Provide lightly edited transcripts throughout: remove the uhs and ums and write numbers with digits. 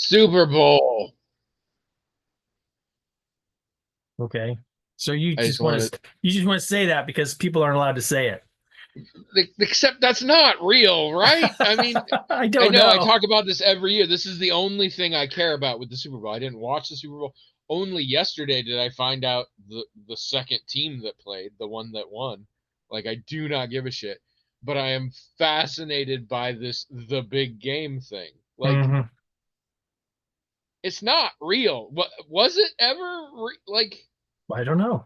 Super Bowl. Okay. So you I just just want want to say that because people aren't allowed to say it. to, except that's not real, right? I mean, I I don't know I know. talk about this every year. This is the only thing I care about with the Super Bowl. I didn't watch the Super Bowl. Only yesterday did I find out the second team that played, the one that won. Like I do not give a shit, but I am fascinated by this the big game thing. Like Hmm. it's not real. What was it ever like? I don't know.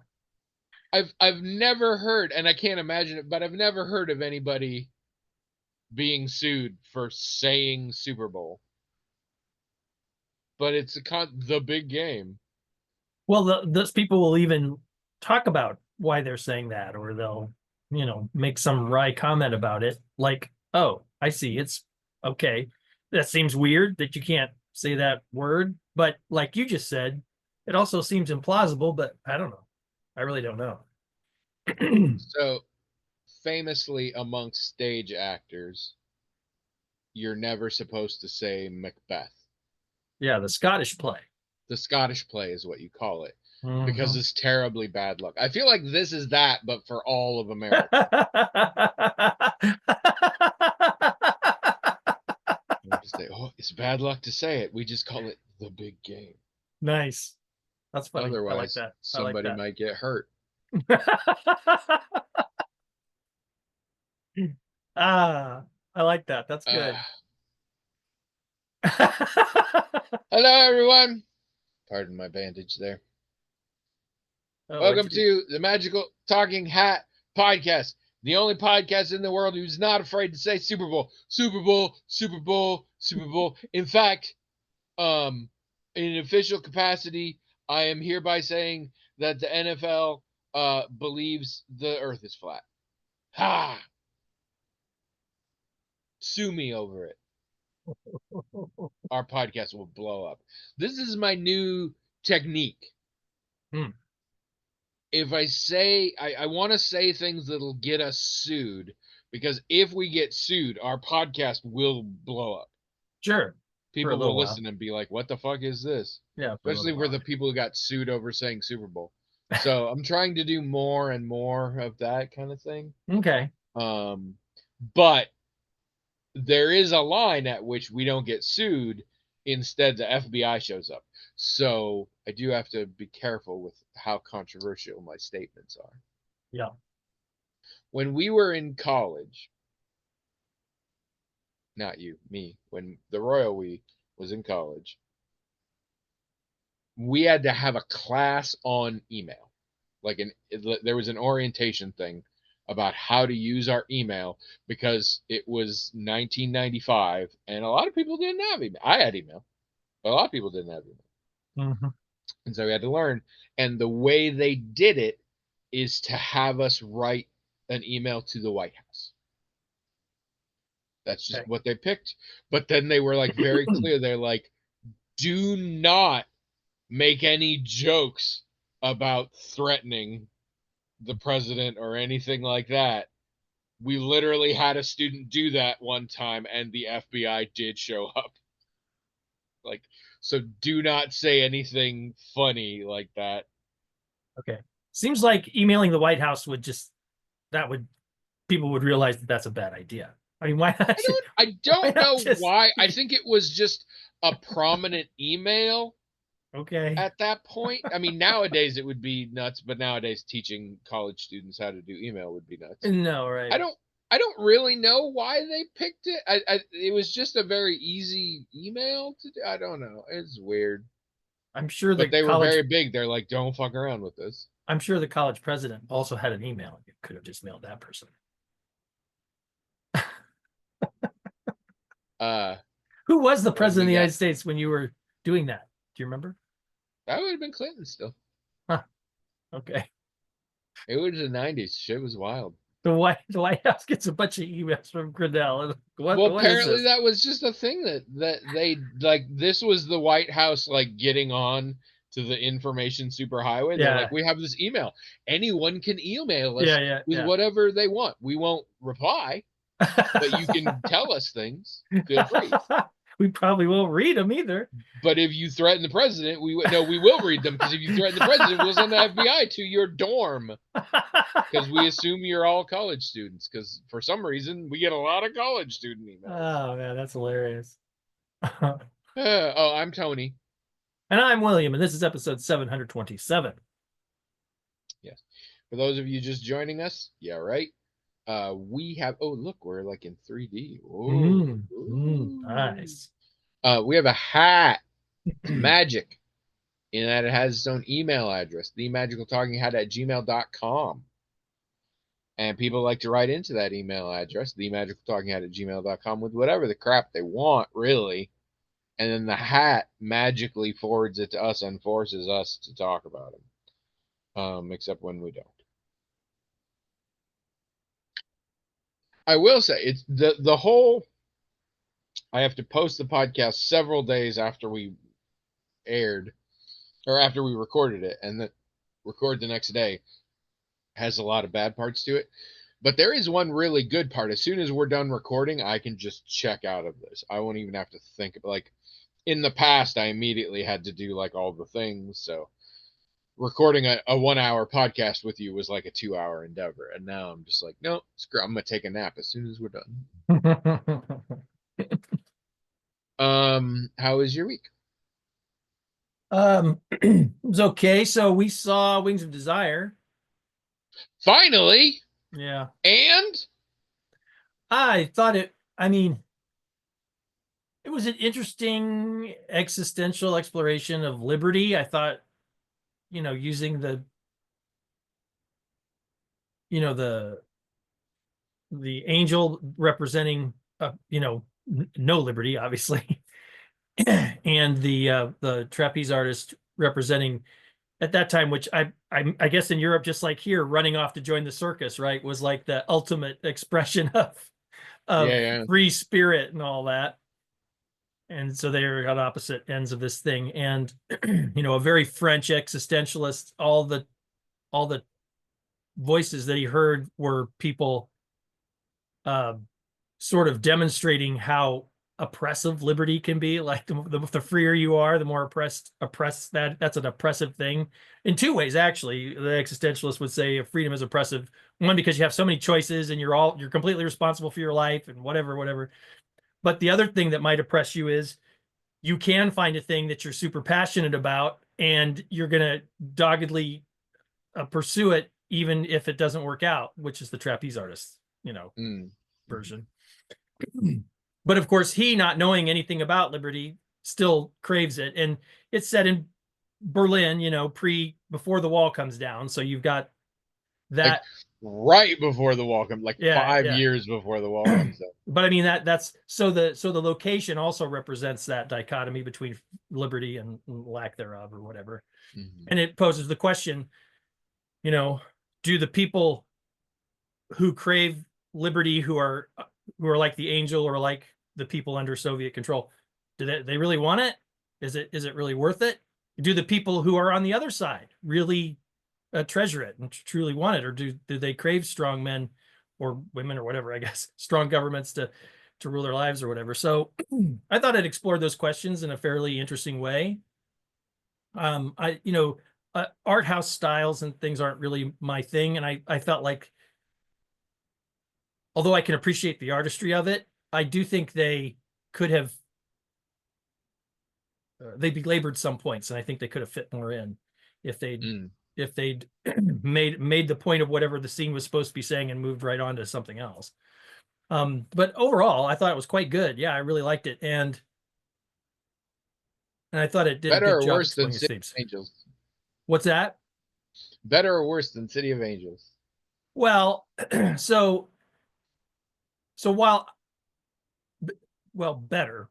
I've never heard, and I can't imagine it, but I've never heard of anybody being sued for saying Super Bowl. But it's the big game. Well, those people will even talk about why they're saying that, or they'll, make some wry comment about it, like, "Oh, I see. It's okay. That seems weird that you can't say that word, but like you just said, it also seems implausible, but I don't know. I really don't know." So famously amongst stage actors, you're never supposed to say Macbeth. Yeah, the Scottish play. The Scottish play is what you call it because Hmm. it's terribly bad luck. I feel like this is that, but for all of America. You just say, oh, it's bad luck to say it. We just call it the big game. Nice. That's funny. I like Otherwise, that. I like somebody that. might get hurt. Ah, I like that. That's Uh, good. hello, everyone. Pardon my bandage there. Oh, what'd Welcome you do? to the Magical Talking Hat Podcast, the only podcast in the world who's not afraid to say Super Bowl, Super Bowl, Super Bowl, Super Bowl. In fact, um, in an official capacity, I am hereby saying that the NFL believes the Earth is flat. Ha! Sue me over it. Our podcast will blow up. This is my new technique. Hmm. If I say I want to say things that'll get us sued, because if we get sued, our podcast will blow up. Sure. For a People little will while. listen and be like, "What the fuck is this?" Yeah, for a Especially little for while. the people who got sued over saying Super Bowl. So I'm trying to do more and more of that kind of thing. Okay. Um, but there is a line at which we don't get sued. Instead, the FBI shows up. So I do have to be careful with how controversial my statements are. Yeah. When we were in college, not you, me, when the royal we was in college, we had to have a class on email. There was an orientation thing about how to use our email because it was 1995 and a lot of people didn't have email. I had email, but a lot of people didn't have email. Hmm. And so we had to learn. And the way they did it is to have us write an email to the White House. That's just Okay. what they picked. But then they were like very clear. They're like, do not make any jokes about threatening the president or anything like that. We literally had a student do that one time and the FBI did show up. Like, so do not say anything funny like that. Okay. Seems like emailing the White House would just that would people would realize that that's a bad idea. I mean, why not? I Why don't not know just why. I think it was just a prominent email okay? at that point. I mean, nowadays it would be nuts, but nowadays teaching college students how to do email would be nuts. No, I right. don't I don't really know why they picked it. It was just a very easy email to do. I don't know. It's weird. I'm sure But the they were college very big. They're like, don't fuck around with this. I'm sure the college president also had an email. You could have just mailed that person. Uh Who was the what do president of we the got? United States when you were doing that? Do you remember? That would have been Clinton still. Huh. Okay. It was the 90s. Shit was wild. The White House gets a bunch of emails from Grinnell. Well, What is apparently this? that was just a thing that they like. This was the White House like getting on to the information superhighway. They're like, Yeah. we have this email. Anyone can email Yeah, us with yeah, whatever they want. We won't reply, but you yeah. can tell us things. Feel free. we probably won't read them either. But if you threaten the president, we will read them, because if you threaten the president, we'll send the FBI to your dorm, because we assume you're all college students, because for some reason we get a lot of college student emails. Oh man, that's hilarious. Oh, I'm Tony. And I'm William, and this is episode 727. Yes. For those of you just joining us, yeah, right. We have, oh look, we're like in 3D. Nice. We have a hat. It's magic, in that it has its own email address, themagicaltalkinghat@gmail.com. And people like to write into that email address, themagicaltalkinghat@gmail.com, with whatever the crap they want, really. And then the hat magically forwards it to us and forces us to talk about them. Except when we don't. I will say, it's the whole, I have to post the podcast several days after we aired, or after we recorded it, and then record the next day, has a lot of bad parts to it. But there is one really good part. As soon as we're done recording, I can just check out of this. I won't even have to think about, like, in the past, I immediately had to do like all the things. So recording a 1 hour podcast with you was like a 2 hour endeavor. And now I'm just like, no, screw, I'm going to take a nap as soon as we're done. How was your week? It was okay. So we saw Wings of Desire. Finally. Yeah. And I thought it was an interesting existential exploration of liberty. I thought, using the angel representing, no liberty, obviously. And the trapeze artist representing, at that time, which I guess in Europe, just like here, running off to join the circus, right, was like the ultimate expression of free spirit and all that. And so they're at opposite ends of this thing. And a very French existentialist. All the voices that he heard were people sort of demonstrating how oppressive liberty can be. Like the freer you are, the more oppressed that's an oppressive thing in two ways. Actually, the existentialist would say freedom is oppressive. One, because you have so many choices and you're completely responsible for your life and whatever. But the other thing that might oppress you is you can find a thing that you're super passionate about and you're going to doggedly pursue it, even if it doesn't work out, which is the trapeze artist, version. But of course, he, not knowing anything about liberty, still craves it. And it's set in Berlin, before the wall comes down. So you've got that. Like right before the wall comes, like 5 years before the wall comes down. But I mean, that's so the location also represents that dichotomy between liberty and lack thereof, or whatever. And it poses the question, do the people who crave liberty, who are like the angel, or like the people under Soviet control, do they really want it? Is it really worth it? Do the people who are on the other side really treasure it and truly want it, or do they crave strong men or women or whatever, I guess, strong governments to rule their lives or whatever? So I thought it explored those questions in a fairly interesting way. Art house styles and things aren't really my thing, and I felt like, although I can appreciate the artistry of it, I do think they could have they belabored some points, and I think they could have fit more in if they'd made the point of whatever the scene was supposed to be saying and moved right on to something else. But overall, I thought it was quite good. Yeah, I really liked it, and I thought it did better a good or job worse than City themes. of Angels. What's that? Better or worse than City of Angels? Well, so better,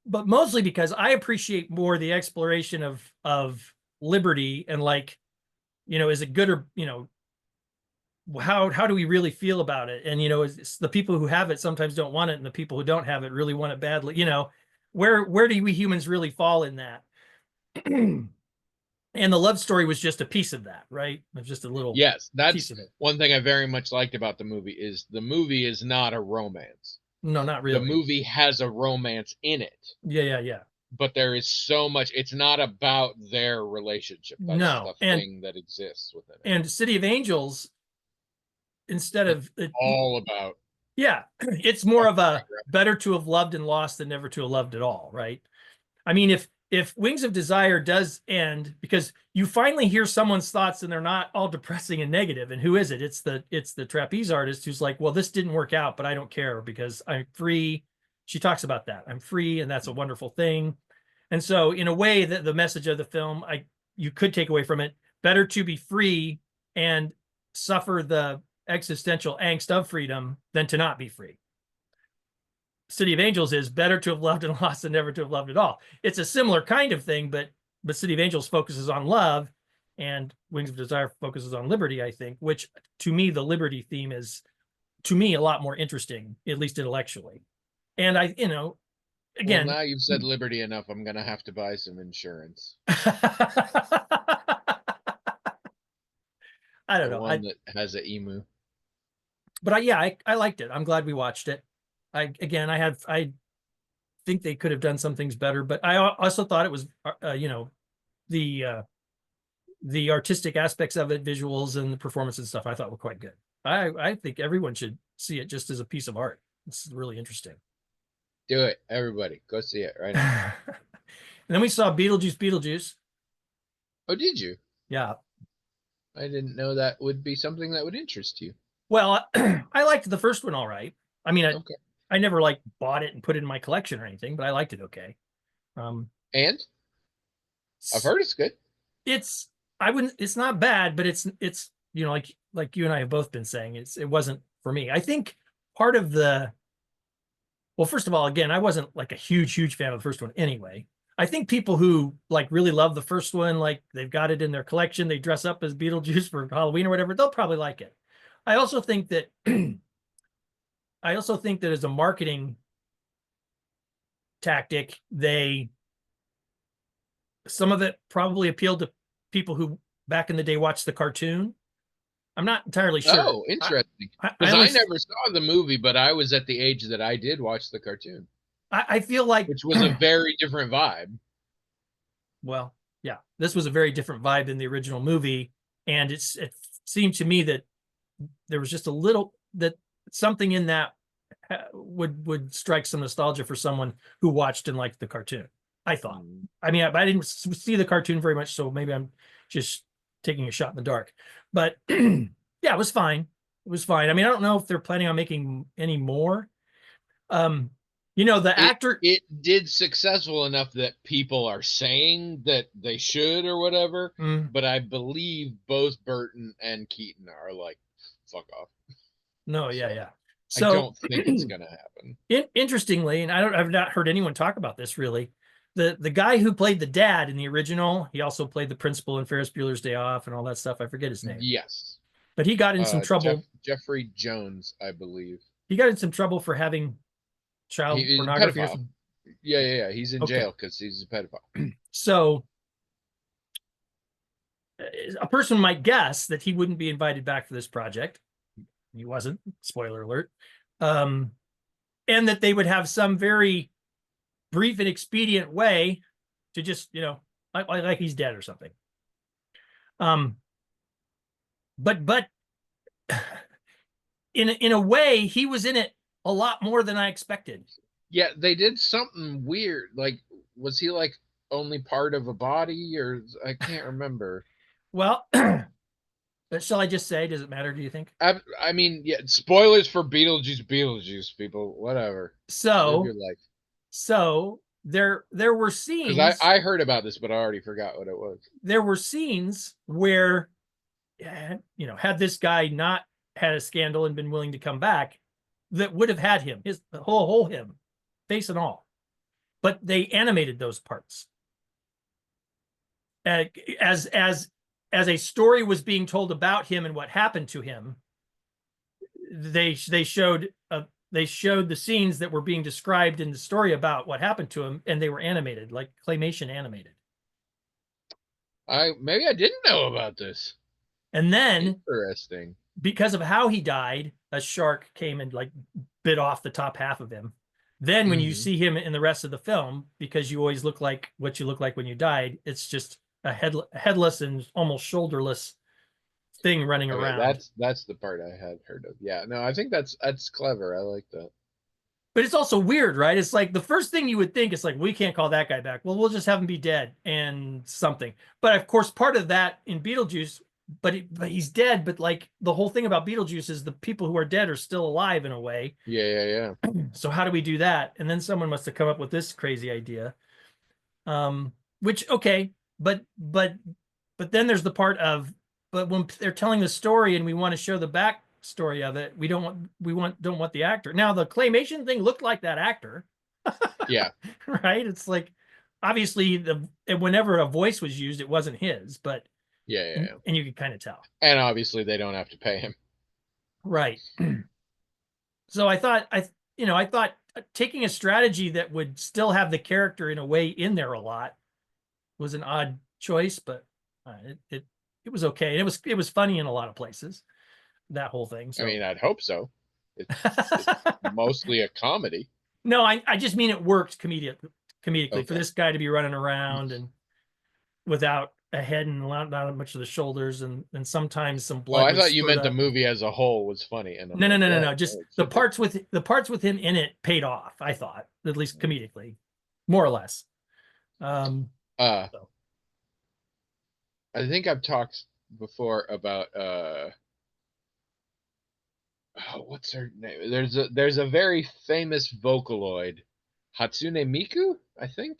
but mostly because I appreciate more the exploration of liberty and, like, is it good, or how do we really feel about it? And is the people who have it sometimes don't want it, and the people who don't have it really want it badly. Where do we humans really fall in that? And the love story was just a piece of that, right? It was just a little that's piece of it. One thing I very much liked about the movie is not a romance. No, not The really. movie has a romance in it, Yeah. but there is so much. It's not about their relationship. That's No, the thing that exists within it. and City of Angels, instead It's of it, all about yeah, it's more fucking of a regret. better to have loved and lost than never to have loved at all, right? I mean, if Wings of Desire does end, because you finally hear someone's thoughts and they're not all depressing and negative. And who is it? It's the trapeze artist who's like, well, this didn't work out, but I don't care because I'm free. She talks about that. I'm free, and that's a wonderful thing. And so, in a way, that the message of the film, you could take away from it, better to be free and suffer the existential angst of freedom than to not be free. City of Angels is better to have loved and lost than never to have loved at all. It's a similar kind of thing, but City of Angels focuses on love, and Wings of Desire focuses on liberty, I think, which to me, the liberty theme is, to me, a lot more interesting, at least intellectually. And Well, again, now you've said liberty enough. I'm gonna have to buy some insurance. I don't The know. one that has an emu. But I liked it. I'm glad we watched it. I think they could have done some things better, but I also thought it was, the artistic aspects of it, visuals and the performance and stuff, I thought were quite good. I think everyone should see it just as a piece of art. It's really interesting. Do it, everybody. Go see it right now. And then we saw Beetlejuice. Oh, did you? Yeah. I didn't know that would be something that would interest you. Well, I liked the first one all right. I mean, Okay. I never like bought it and put it in my collection or anything, but I liked it okay. And I've heard it's good. It's not bad, but it's like you and I have both been saying, it wasn't for me. I think part of well, first of all, again, I wasn't like a huge fan of the first one anyway. I think people who like really love the first one, like they've got it in their collection, they dress up as Beetlejuice for Halloween or whatever, they'll probably like it. I also think that as a marketing tactic, some of it probably appealed to people who back in the day watched the cartoon. I'm not entirely sure. Oh, interesting. I Because I always, never saw the movie, but I was at the age that I did watch the cartoon, I feel like, which was a very different vibe. well, yeah, this was a very different vibe than the original movie, and it seemed to me that there was just a little that something in that would strike some nostalgia for someone who watched and liked the cartoon. I thought. I mean, I didn't see the cartoon very much, so maybe I'm just taking a shot in the dark. But yeah, it was fine. It was fine. I mean, I don't know if they're planning on making any more. The actor. It did successful enough that people are saying that they should or whatever. But I believe both Burton and Keaton are like, fuck off. No, yeah. So I don't think it's gonna happen. Interestingly, and I've not heard anyone talk about this really. The guy who played the dad in the original, he also played the principal in Ferris Bueller's Day Off and all that stuff. I forget his name. Yes. But he got in some trouble. Jeffrey Jones, I believe. He got in some trouble for having child pornography or something. Yeah. He's in jail because he's a pedophile. So a person might guess that he wouldn't be invited back for this project. He wasn't. Spoiler alert. And that they would have some very brief and expedient way to just, like he's dead or something. But in a way, he was in it a lot more than I expected. Yeah, they did something weird. Like, was he like only part of a body, or I can't remember. Well, shall I just say? Does it matter? Do you think? I mean, yeah. Spoilers for Beetlejuice, people. Whatever. So, live your life. So there were scenes. Because I heard about this, but I already forgot what it was. There were scenes where, had this guy not had a scandal and been willing to come back, that would have had him, the whole him, face and all. But they animated those parts. As a story was being told about him and what happened to him, they showed the scenes that were being described in the story about what happened to him, and they were animated, like claymation animated. Maybe I didn't know about this. And then, interesting, because of how he died, a shark came and like bit off the top half of him. Then when you Mhm. see him in the rest of the film, because you always look like what you look like when you died, it's just a headless and almost shoulderless thing running Okay, around. that's the part I had heard of. Yeah, no, I think that's clever. I like that. But it's also weird, right? It's like the first thing you would think is like, we can't call that guy back. Well, we'll just have him be dead and something. But of course, part of that in Beetlejuice, but he's dead. But like the whole thing about Beetlejuice is the people who are dead are still alive in a way. Yeah, yeah, yeah. So how do we do that? And then someone must have come up with this crazy idea. Which okay, but then there's the part of, but when they're telling the story and we want to show the backstory of it, don't want the actor. Now the claymation thing looked like that actor, Yeah, right? It's like obviously whenever a voice was used, it wasn't his, but yeah, yeah, yeah. and you could kind of tell, And obviously they don't have to pay him. right? So I thought taking a strategy that would still have the character in a way in there a lot was an odd choice, but it was okay. It was funny in a lot of places, that whole thing. I So mean, I'd hope so. It's mostly a comedy. no, I just mean it worked comedically for Okay. this guy to be running around and without a head and not much of the shoulders, and sometimes some Oh, blood I would thought you spurt meant the up. movie as a whole was funny, and I'm No, no, like, no, no, well, no. Just it should be. the parts with him in it paid off. I thought, at least comedically, more or less. Um, Uh, so. I think I've talked before about oh, what's her name? There's a very famous Vocaloid, Hatsune Miku, I think,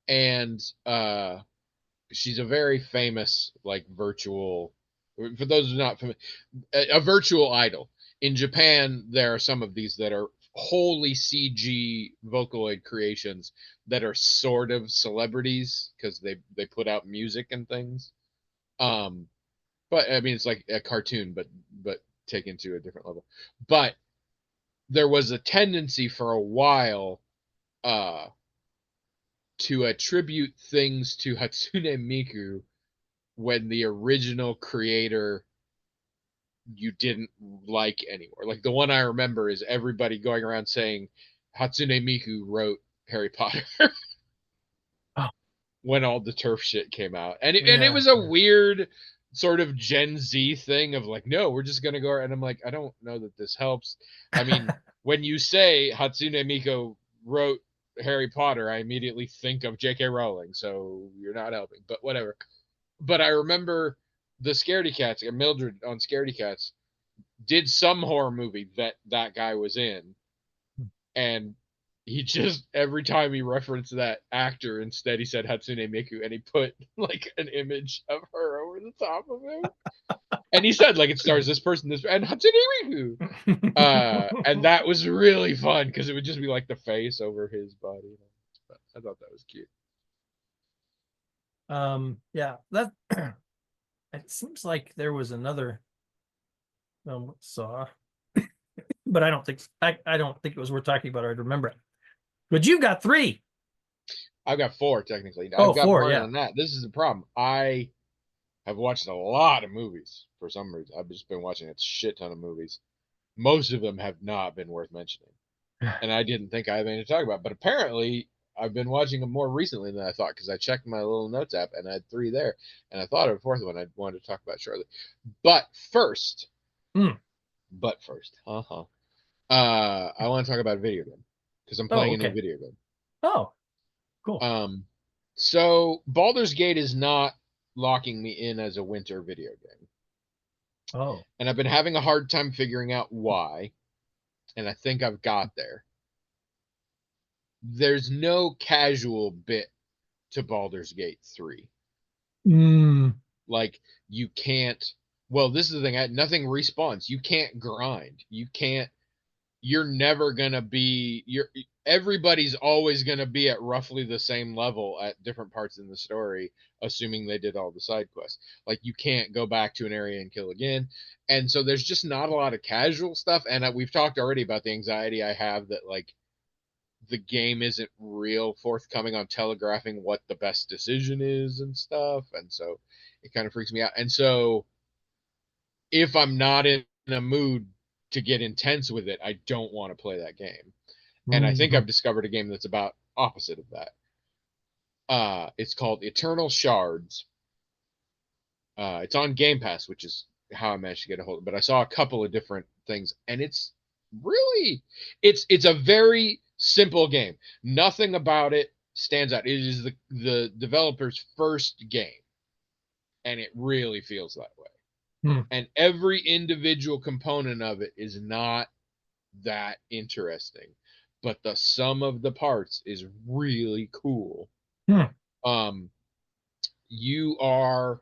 and she's a very famous like virtual. For those who are not familiar, a virtual idol. In Japan, there are some of these that are wholly CG Vocaloid creations that are sort of celebrities because they put out music and things. Um, but I mean, it's like a cartoon, but taken to a different level. But there was a tendency for a while uh, to attribute things to Hatsune Miku when the original creator you didn't like anymore. Like the one I remember is everybody going around saying Hatsune Miku wrote Harry Potter Oh, when all the turf shit came out. And it yeah. was a weird sort of Gen Z thing of like, no, we're just gonna go. And I'm like, I don't know that this helps. I mean, when you say Hatsune Miku wrote Harry Potter, I immediately think of J.K. Rowling, so you're not helping. But whatever. But I remember the Scaredy Cats, Mildred on Scaredy Cats, did some horror movie that guy was in, and he just every time he referenced that actor, instead he said Hatsune Miku, and he put like an image of her over the top of him, and he said like it stars this person, this and Hatsune Miku, and that was really fun because it would just be like the face over his body. I thought that was cute. Yeah, that it seems like there was another film saw, but I don't think it was worth talking about. I'd remember it. But you've got three. I've got four technically. Oh, I've got four, more yeah. than that. This is the problem. I've watched a lot of movies for some reason. I've just been watching a shit ton of movies. Most of them have not been worth mentioning, and I didn't think I had anything to talk about. But apparently, I've been watching them more recently than I thought because I checked my little notes app and I had three there, and I thought of a fourth one I wanted to talk about shortly. But first, Mm. uh-huh. I want to talk about a video game because I'm Oh, playing a new okay. video game. Oh, cool. So Baldur's Gate is not locking me in as a winter video game, Oh. and I've been having a hard time figuring out why, and I think I've got there. There's no casual bit to Baldur's Gate 3. Mm. Like you can't well, this is the thing, nothing respawns. You can't grind. You're never going to be you're everybody's always going to be at roughly the same level at different parts in the story, assuming they did all the side quests. Like you can't go back to an area and kill again. And so there's just not a lot of casual stuff, and we've talked already about the anxiety I have that like the game isn't real forthcoming on telegraphing what the best decision is and stuff, and so it kind of freaks me out. And so if I'm not in a mood to get intense with it, I don't want to play that game. And I think I've discovered a game that's about opposite of that. It's called Eternal Shards. It's on Game Pass, which is how I managed to get a hold of it. But I saw a couple of different things, and it's really it's a very simple game. Nothing about it stands out. It is the developer's first game, and it really feels that way. And every individual component of it is not that interesting, but the sum of the parts is really cool. You are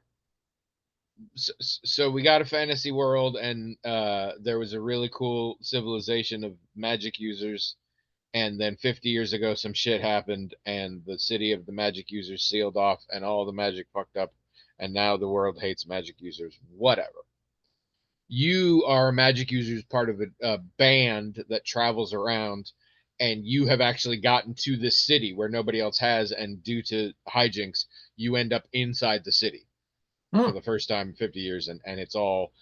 so we got a fantasy world, and there was a really cool civilization of magic users, and then 50 years ago some shit happened, and the city of the magic users sealed off, and all the magic fucked up, and now the world hates magic users. Whatever. You are a magic user, part of a band that travels around, and you have actually gotten to this city where nobody else has, and due to hijinks you end up inside the city for the first time in 50 years, and it's all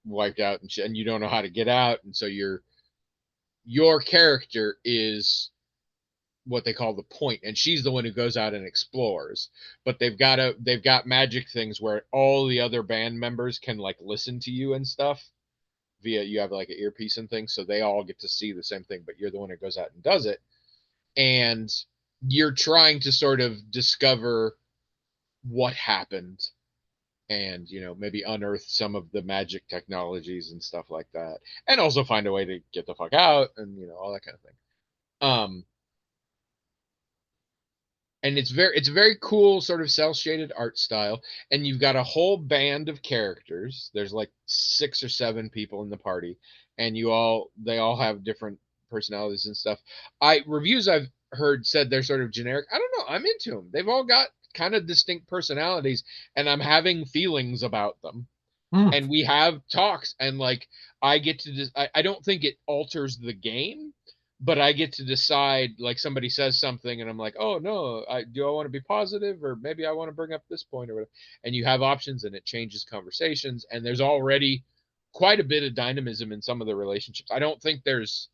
wiped out and shit, and you don't know how to get out, and so your character is what they call the point, and she's the one who goes out and explores. But they've got magic things where all the other band members can like listen to you and stuff via, you have like an earpiece and things, so they all get to see the same thing, but you're the one who goes out and does it. And you're trying to sort of discover what happened, and maybe unearth some of the magic technologies and stuff like that, and also find a way to get the fuck out, and all that kind of thing. And it's a very cool sort of cel shaded art style, and you've got a whole band of characters. There's like 6 or 7 people in the party, and they all have different personalities and stuff. Reviews I've heard said they're sort of generic. I don't know, I'm into them. They've all got kind of distinct personalities, and I'm having feelings about them. And we have talks, and like I get to I don't think it alters the game, but I get to decide. Like somebody says something and I'm like, oh no, do I want to be positive, or maybe I want to bring up this point or whatever. And you have options, and it changes conversations, and there's already quite a bit of dynamism in some of the relationships. I don't think there's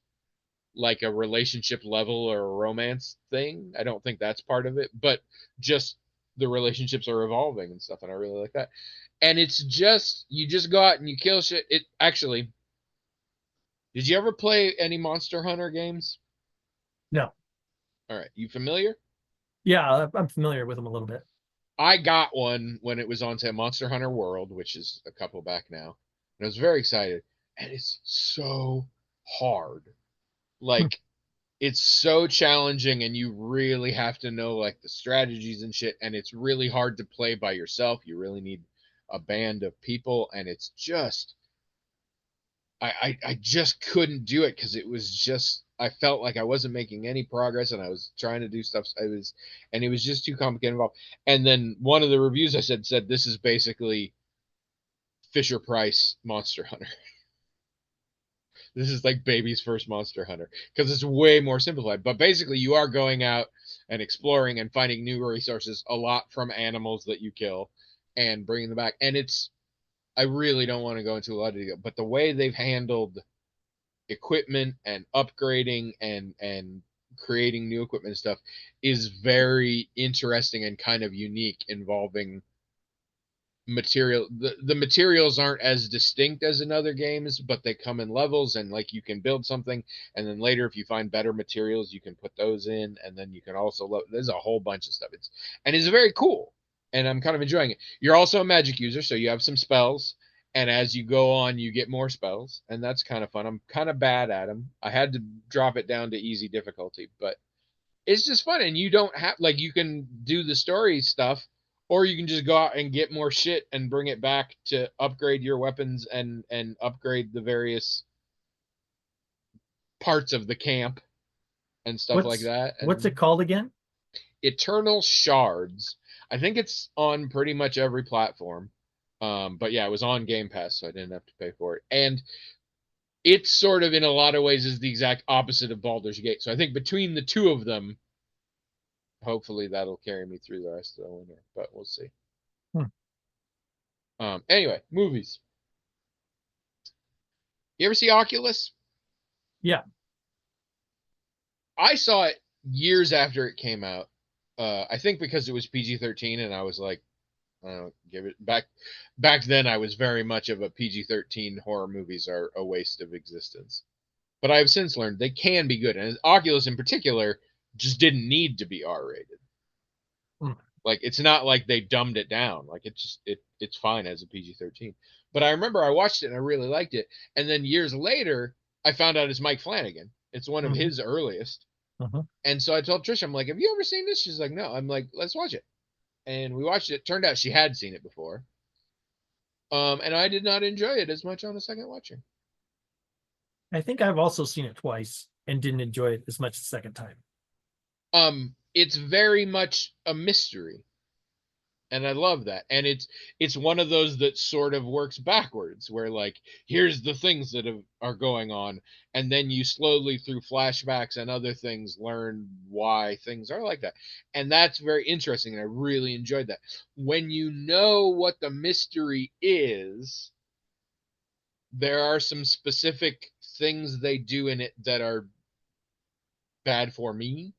like a relationship level or a romance thing. I don't think that's part of it, but just the relationships are evolving and stuff, and I really like that. And it's just, you just go out and you kill shit. It actually, did you ever play any Monster Hunter games? No. All right, you familiar? Yeah, I'm familiar with them a little bit. I got one when it was on to Monster Hunter World, which is a couple back now, and I was very excited. And it's so hard. Like, it's so challenging, and you really have to know like the strategies and shit, and it's really hard to play by yourself. You really need a band of people, and it's just, I just couldn't do it, because it was just, I felt like I wasn't making any progress, and I was trying to do stuff. And it was just too complicated involved. And then one of the reviews I said this is basically Fisher Price Monster Hunter. This is like baby's first Monster Hunter, because it's way more simplified. But basically, you are going out and exploring and finding new resources, a lot from animals that you kill, and bringing them back. And I really don't want to go into a lot of detail, but the way they've handled equipment and upgrading and creating new equipment and stuff is very interesting and kind of unique, involving material. The materials aren't as distinct as in other games, but they come in levels, and like you can build something, and then later if you find better materials you can put those in, and then you can also there's a whole bunch of stuff. It's very cool, and I'm kind of enjoying it. You're also a magic user, so you have some spells, and as you go on you get more spells, and that's kind of fun. I'm kind of bad at them. I had to drop it down to easy difficulty, but it's just fun. And you don't have, like, you can do the story stuff, or you can just go out and get more shit and bring it back to upgrade your weapons and upgrade the various parts of the camp and stuff like that. What's it called again? Eternal Shards. I think it's on pretty much every platform. But yeah, it was on Game Pass, so I didn't have to pay for it. And it's sort of, in a lot of ways, is the exact opposite of Baldur's Gate. So I think between the two of them, hopefully that'll carry me through the rest of the winter, but we'll see. Anyway, movies. You ever see Oculus? Yeah. I saw it years after it came out. I think because it was PG-13, and I was like, I don't know, give it back. Back then, I was very much of a PG-13 horror movies are a waste of existence. But I've since learned they can be good, and Oculus in particular just didn't need to be R-rated. Mm. Like it's not like they dumbed it down. Like it's fine as a PG-13. But I remember I watched it and I really liked it. And then years later, I found out it's Mike Flanagan. It's one of Mhm. his earliest. Uh-huh. And so I told Trisha, I'm like, have you ever seen this? She's like, no. I'm like, let's watch it. And we watched it. Turned out she had seen it before. And I did not enjoy it as much on a second watching. I think I've also seen it twice and didn't enjoy it as much the second time. It's very much a mystery, and I love that. And it's one of those that sort of works backwards, where like here's the things that are going on, and then you slowly through flashbacks and other things learn why things are like that, and that's very interesting. And I really enjoyed that. When you know what the mystery is, there are some specific things they do in it that are bad for me,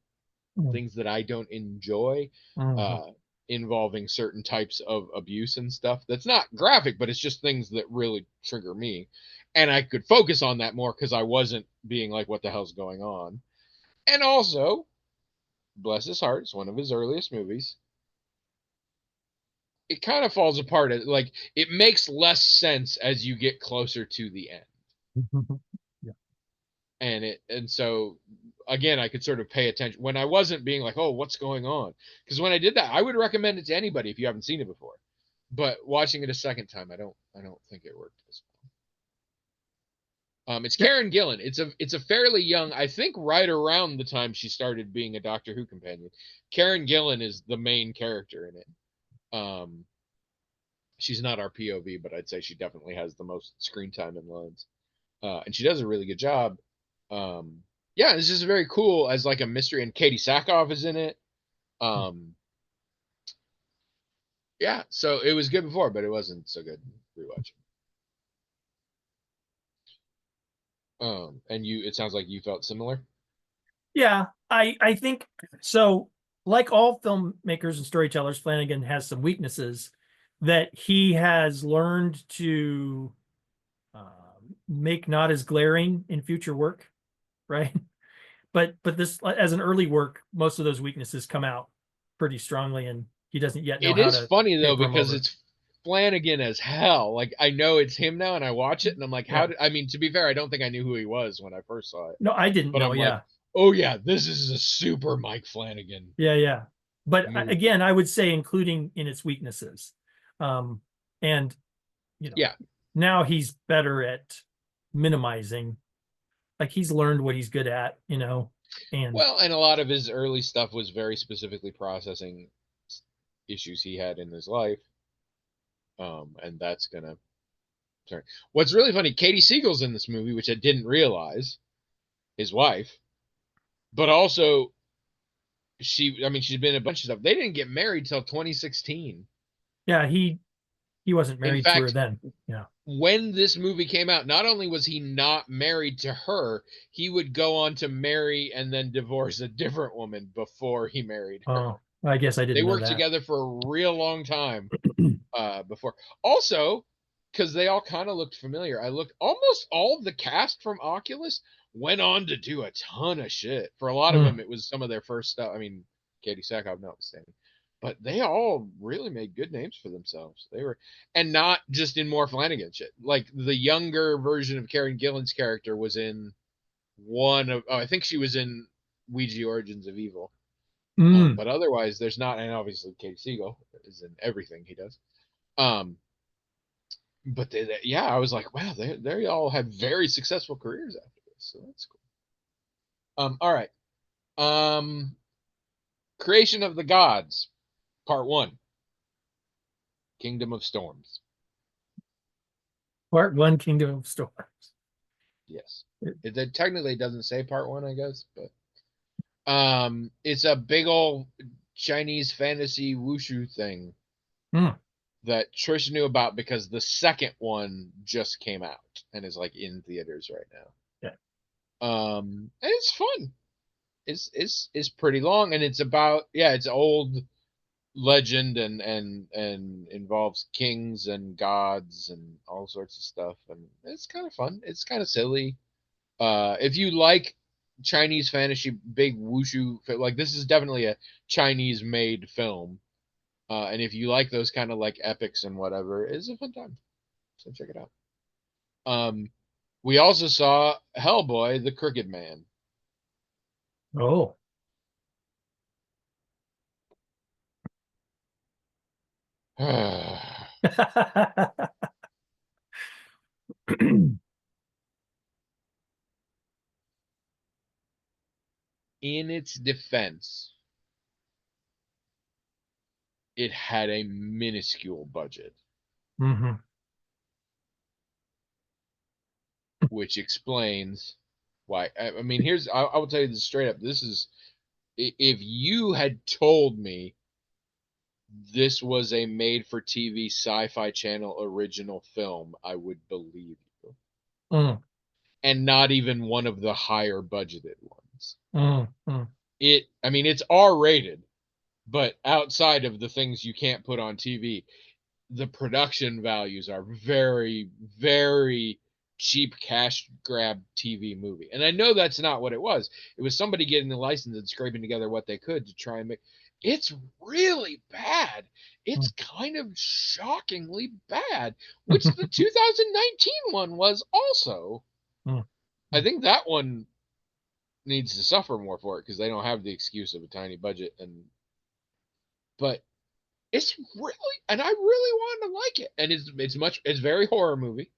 Mm. things that I don't enjoy, Mhm. uh, involving certain types of abuse and stuff. That's not graphic, but it's just things that really trigger me. And I could focus on that more because I wasn't being like, what the hell's going on? And also, bless his heart, it's one of his earliest movies. It kind of falls apart. Like, it makes less sense as you get closer to the end. Yeah. And so again, I could sort of pay attention when I wasn't being like, oh, what's going on? Because when I did that, I would recommend it to anybody if you haven't seen it before. But watching it a second time, I don't think it worked as well. It's Yeah. Karen Gillan. It's a fairly young, I think right around the time she started being a Doctor Who companion. Karen Gillan is the main character in it. She's not our POV, but I'd say she definitely has the most screen time and lines. And she does a really good job. Um, yeah, it's just very cool as like a mystery, and Katie Sackhoff is in it. Um, yeah, so it was good before, but it wasn't so good rewatching. And it sounds like you felt similar. Yeah, I think so. Like all filmmakers and storytellers, Flanagan has some weaknesses that he has learned to make not as glaring in future work, right? But this, as an early work, most of those weaknesses come out pretty strongly, and he doesn't yet know It how is to funny though paper them because over. it's Flanagan as hell. Like I know it's him now, and I watch it, and I'm like, how Yeah. did? I mean, to be fair, I don't think I knew who he was when I first saw it, No, I didn't but know. I'm like, Yeah. oh yeah, this is a super Mike Flanagan Yeah. Yeah. But movie. again, I would say including in its weaknesses. Um, and Yeah, now he's better at minimizing. Like he's learned what he's good at, and well, and a lot of his early stuff was very specifically processing issues he had in his life. And that's gonna turn. What's really funny, Katie Siegel's in this movie, which I didn't realize, his wife, but also I mean, she's been in a bunch of stuff. They didn't get married till 2016. yeah, he wasn't In married to her fact, then. Yeah. when this movie came out, not only was he not married to her, he would go on to marry and then divorce a different woman before he married her. Oh, I guess I They didn't know worked that. together for a real long time before. Also, because they all kind of looked familiar, I looked almost all of the cast from Oculus went on to do a ton of shit. For a lot of Mm. them, it was some of their first stuff. I mean, Katie Sackhoff notwithstanding, but they all really made good names for themselves. They were, and not just in more Flanagan shit. Like the younger version of Karen Gillan's character was in one of, oh, I think she was in Ouija Origins of Evil. Mm. But otherwise, there's not, and obviously Katie Siegel is in everything he does. Um, but yeah, I was like, wow, they all had very successful careers after this, so that's cool. All right. Um, Creation of the Gods, Part One, Kingdom of Storms. Part one, Kingdom of Storms. Yes, it technically doesn't say Part One, I guess, but it's a big old Chinese fantasy wushu thing Mm. that Trish knew about because the second one just came out and is like in theaters right now. Yeah. And it's fun. It's pretty long, and it's about, yeah, it's old legend, and involves kings and gods and all sorts of stuff, and it's kind of fun. It's kind of silly. If you like Chinese fantasy, big wushu, like this is definitely a Chinese made film. And if you like those kind of like epics and whatever, it's a fun time. So check it out. Um, we also saw Hellboy, the Crooked Man. Oh. In its defense, it had a minuscule budget, Hmm. which explains why. I mean, I will tell you this straight up. This is, if you had told me this was a made for TV Sci-Fi Channel original film, I would believe you. Mm, And not even one of the higher budgeted ones. mm. I mean, it's R rated, but outside of the things you can't put on TV, the production values are very, very cheap cash grab TV movie. And I know that's not what it was. It was somebody getting the license and scraping together what they could to try and make. It's really bad. It's kind of shockingly bad, which the 2019 one was also. Mm. I think that one needs to suffer more for it because they don't have the excuse of a tiny budget, but it's really, and I really wanted to like it, and it's very horror movie,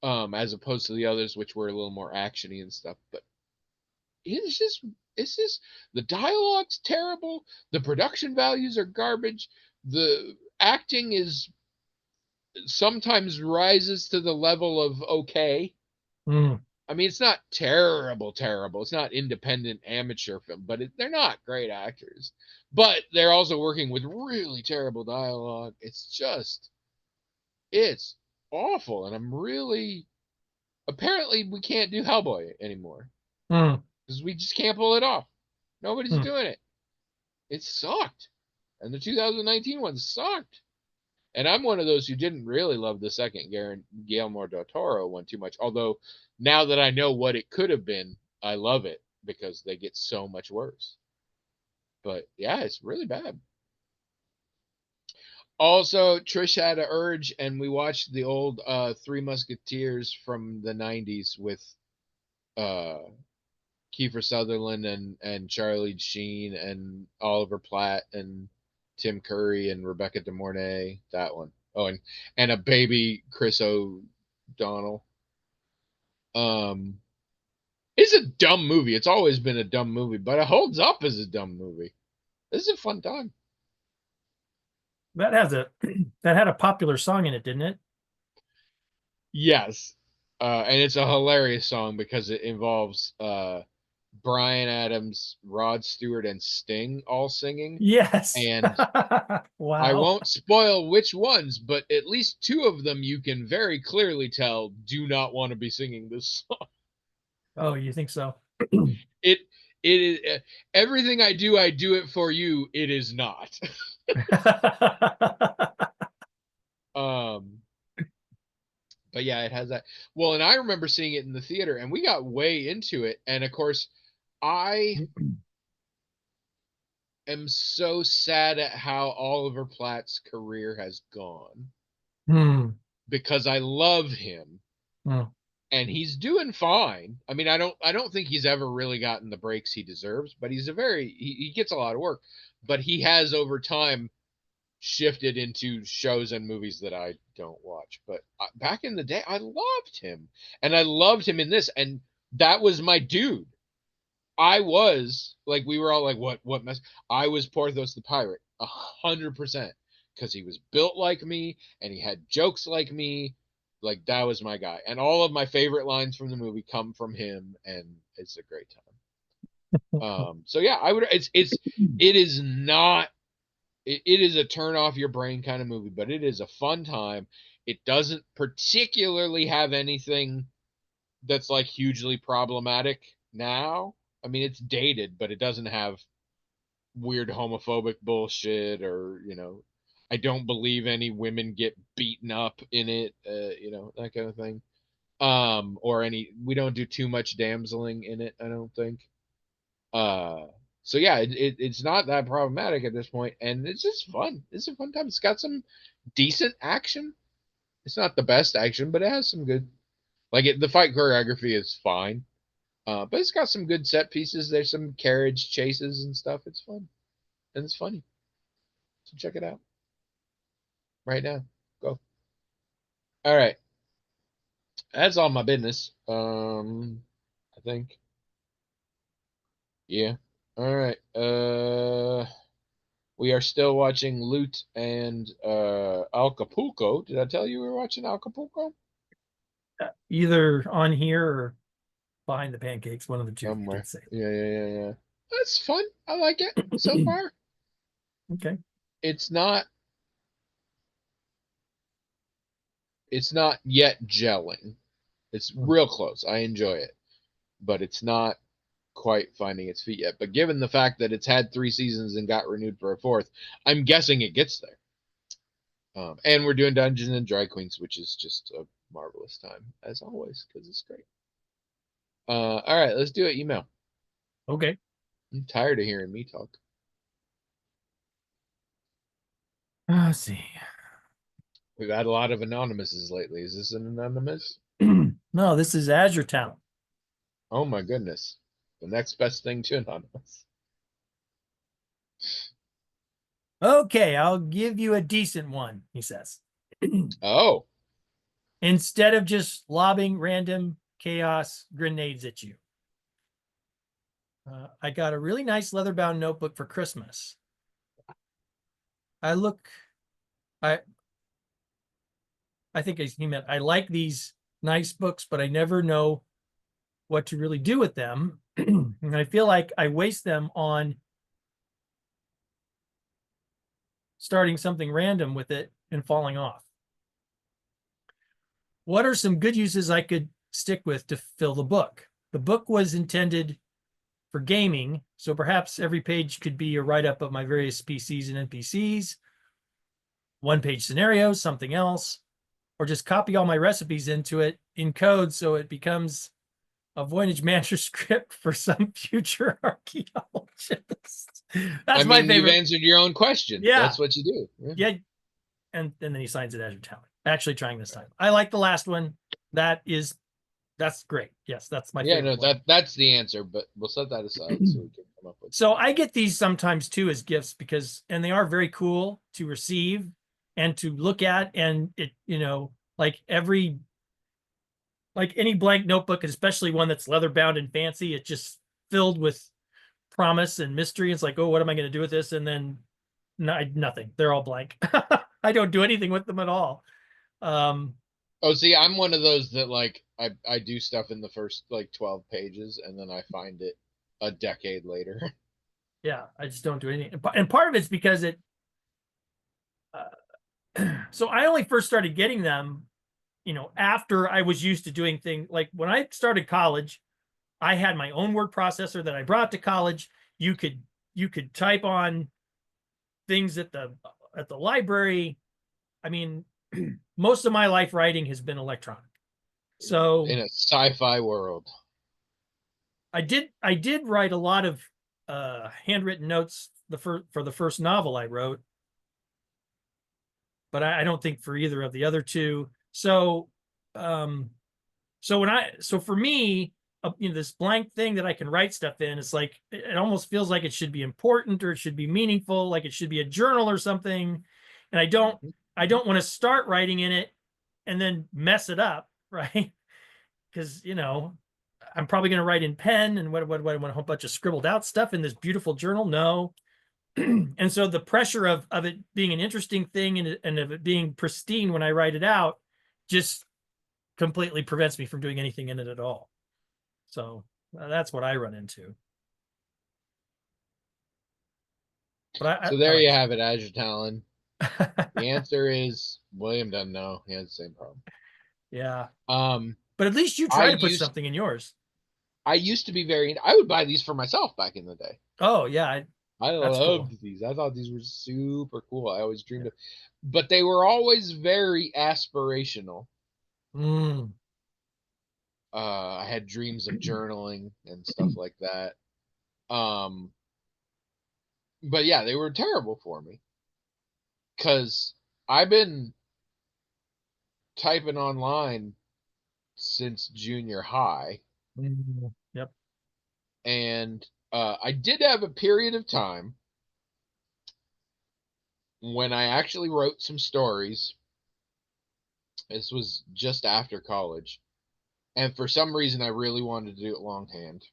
as opposed to the others which were a little more actiony and stuff. But it's just it's just the dialogue's terrible, the production values are garbage, the acting is sometimes rises to the level of okay. Mm. I mean, it's not terrible, terrible. It's not independent amateur film, but they're not great actors. But they're also working with really terrible dialogue. It's awful. And I'm really, apparently, we can't do Hellboy anymore Mm. because we just can't pull it off. Nobody's Mm. doing it. It sucked. And the 2019 one sucked. And I'm one of those who didn't really love the second Guillermo del Toro one too much. Although now that I know what it could have been, I love it because they get so much worse. But yeah, it's really bad. Also, Trish had an urge, and we watched the old Three Musketeers from the '90s with uh, Kiefer Sutherland and Charlie Sheen and Oliver Platt and Tim Curry and Rebecca De Mornay. That one. Oh, and a baby Chris O'Donnell. Um, it's a dumb movie. It's always been a dumb movie, but it holds up as a dumb movie. This is a fun time. That has a that had a popular song in it, didn't it? Yes, and it's a hilarious song because it involves Bryan Adams, Rod Stewart, and Sting all singing. Yes. And I Wow. won't spoil which ones, but at least two of them you can very clearly tell do not want to be singing this song. Oh, you think so? It it is everything I do it for you. It is not. um, but yeah, it has that. Well, and I remember seeing it in the theater, and we got way into it. And of course, I am so sad at how Oliver Platt's career has gone Hmm. because I love him Hmm. and he's doing fine. I mean, I don't think he's ever really gotten the breaks he deserves, but he gets a lot of work, but he has over time shifted into shows and movies that I don't watch. But back in the day, I loved him, and I loved him in this, and that was my dude. I was like, we were all like, what mess? I was Porthos the pirate, 100%, because he was built like me and he had jokes like me. Like that was my guy, and all of my favorite lines from the movie come from him, and it's a great time. So yeah, I would. It is not. it is a turn off your brain kind of movie, but it is a fun time. It doesn't particularly have anything that's like hugely problematic now. I mean, it's dated, but it doesn't have weird homophobic bullshit or, I don't believe any women get beaten up in it, that kind of thing. Or we don't do too much damseling in it, I don't think. So yeah, it's not that problematic at this point, and it's just fun. It's a fun time. It's got some decent action. It's not the best action, but it has some good. The fight choreography is fine, but it's got some good set pieces. There's some carriage chases and stuff. It's fun, and it's funny. So check it out right now. Go. All right, that's all my business. I think. Yeah. All right. We are still watching Loot and Acapulco. Did I tell you we were watching Acapulco? Either on here or behind the pancakes, one of the two. Somewhere. Did say. Yeah. That's fun. I like it so far. Okay. It's not yet gelling. It's real close. I enjoy it. But it's not quite finding its feet yet. But given the fact that it's had 3 seasons and got renewed for a 4th, I'm guessing it gets there. And we're doing Dungeons and Drag Queens, which is just a marvelous time, as always, because it's great. All right, let's do an email. Okay. I'm tired of hearing me talk. Let's see. We've had a lot of anonymouses lately. Is this an anonymous? No, this is Azure Town. Oh my goodness. The next best thing to anonymous. Okay, I'll give you a decent one, he says. Oh. Instead of just lobbing random chaos grenades at you. I got a really nice leather-bound notebook for Christmas. I think he meant I like these nice books, but I never know what to really do with them. And I feel like I waste them on starting something random with it and falling off. What are some good uses I could stick with to fill the book? The book was intended for gaming, so perhaps every page could be a write-up of my various PCs and NPCs, one-page scenarios, something else, or just copy all my recipes into it in code so it becomes a Voynich manuscript for some future archaeologist. That's my favorite. You've answered your own question. Yeah. That's what you do. Yeah. And then he signs it Azure Town. Actually trying this time. I like the last one. That's great. Yes, that's my favorite. Yeah, no, that's the answer, but we'll set that aside so we can come up with. So I get these sometimes too as gifts and they are very cool to receive and to look at, and it, like any blank notebook, especially one that's leather bound and fancy, it's just filled with promise and mystery. It's like, oh, what am I going to do with this? And then nothing. They're all blank. I don't do anything with them at all. See, I'm one of those that I do stuff in the first 12 pages and then I find it a decade later. Yeah, I just don't do anything. And part of it's because so I only first started getting them, after I was used to doing things like when I started college, I had my own word processor that I brought to college. You could type on things at the library. I mean, most of my life writing has been electronic. So in a sci-fi world, I did write a lot of handwritten notes for the first novel I wrote, but I don't think for either of the other two. So for me, this blank thing that I can write stuff in, it's like it almost feels like it should be important or it should be meaningful, like it should be a journal or something. And I don't want to start writing in it and then mess it up, right? Because I'm probably going to write in pen, and what I want a whole bunch of scribbled out stuff in this beautiful journal. No. And so the pressure of it being an interesting thing and of it being pristine when I write it out just completely prevents me from doing anything in it at all. So that's what I run into. But So I there like you have Squid. it, Azure Talon. The answer is William doesn't know. He has the same problem. Yeah. Um, But at least you I try to put used something in yours. I used to be very. I would buy these for myself back in the day. Oh, yeah. I That's cool. loved these. I thought these were super cool. I always Yeah. dreamed of, but they were always very aspirational. Mm. I had dreams of journaling and stuff like that. Um, but yeah, they were terrible for me because I've been typing online since junior high, Mm. Yep. and I did have a period of time when I actually wrote some stories. This was just after college, and for some reason, I really wanted to do it longhand.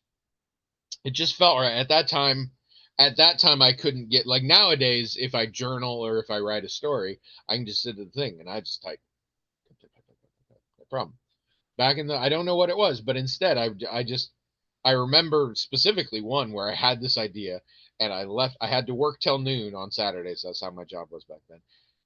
It just felt right at that time. At that time, I couldn't get like nowadays. If I journal or if I write a story, I can just sit at the thing and I just type. No problem. Back in the, I don't know what it was, but instead, I remember specifically one where I had this idea and I left. I had to work till noon on Saturdays. That's how my job was back then.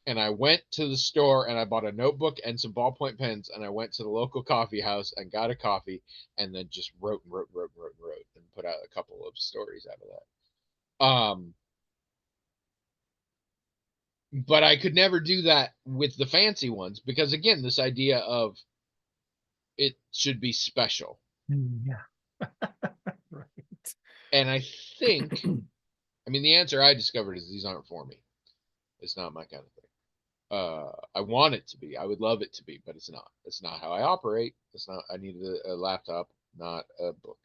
And I went to the store and I bought a notebook and some ballpoint pens and I went to the local coffee house and got a coffee and then just wrote and wrote and wrote and wrote and wrote and put out a couple of stories out of that. But I could never do that with the fancy ones because again, this idea of it should be special. Mm, yeah. Right. And I think, I mean, the answer I discovered is these aren't for me. It's not my kind of thing. I want it to be. I would love it to be, but it's not. It's not how I operate. It's not. I need a laptop, not a book.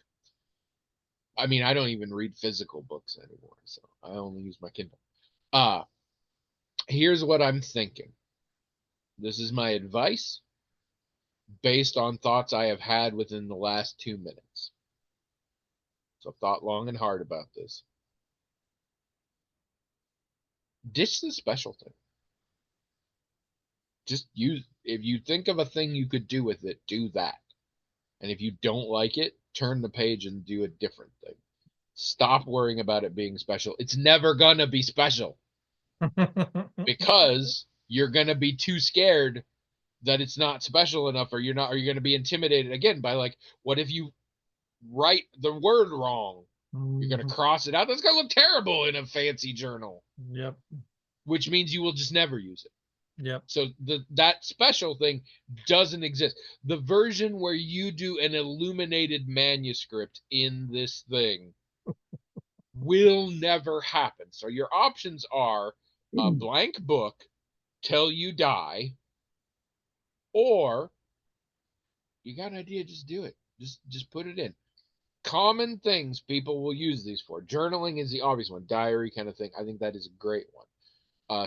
I mean, I don't even read physical books anymore, so I only use my Kindle. Uh, Here's what I'm thinking. This is my advice based on thoughts I have had within the last 2 minutes. So I've thought long and hard about this. Ditch the special thing. Just use, if you think of a thing you could do with it, do that. And if you don't like it, turn the page and do a different thing. Stop worrying about it being special. It's never gonna be special because you're gonna be too scared that it's not special enough, or you're not, or you're gonna be intimidated again by like, what if you write the word wrong? You're gonna Mhm. cross it out. That's gonna look terrible in a fancy journal, Yep. which means you will just never use it. Yep. So that special thing doesn't exist. The version where you do an illuminated manuscript in this thing will never happen. So your options are a blank book till you die, or you got an idea, just do it. Just put it in. Common things people will use these for. Journaling is the obvious one, diary kind of thing. I think that is a great one.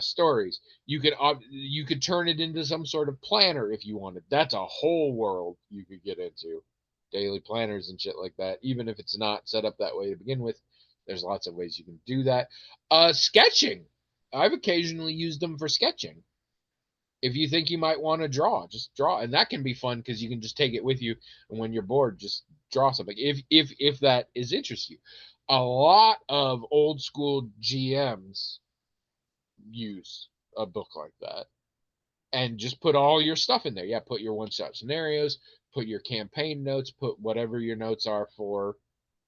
Stories. You could turn it into some sort of planner if you wanted. That's a whole world you could get into. Daily planners and shit like that. Even if it's not set up that way to begin with, there's lots of ways you can do that. Sketching. I've occasionally used them for sketching. If you think you might want to draw, just draw, and that can be fun because you can just take it with you, and when you're bored, just draw something. If that is interest you, a lot of old school GMs use a book like that and just put all your stuff in there. Yeah, put your one shot scenarios, put your campaign notes, put whatever your notes are for,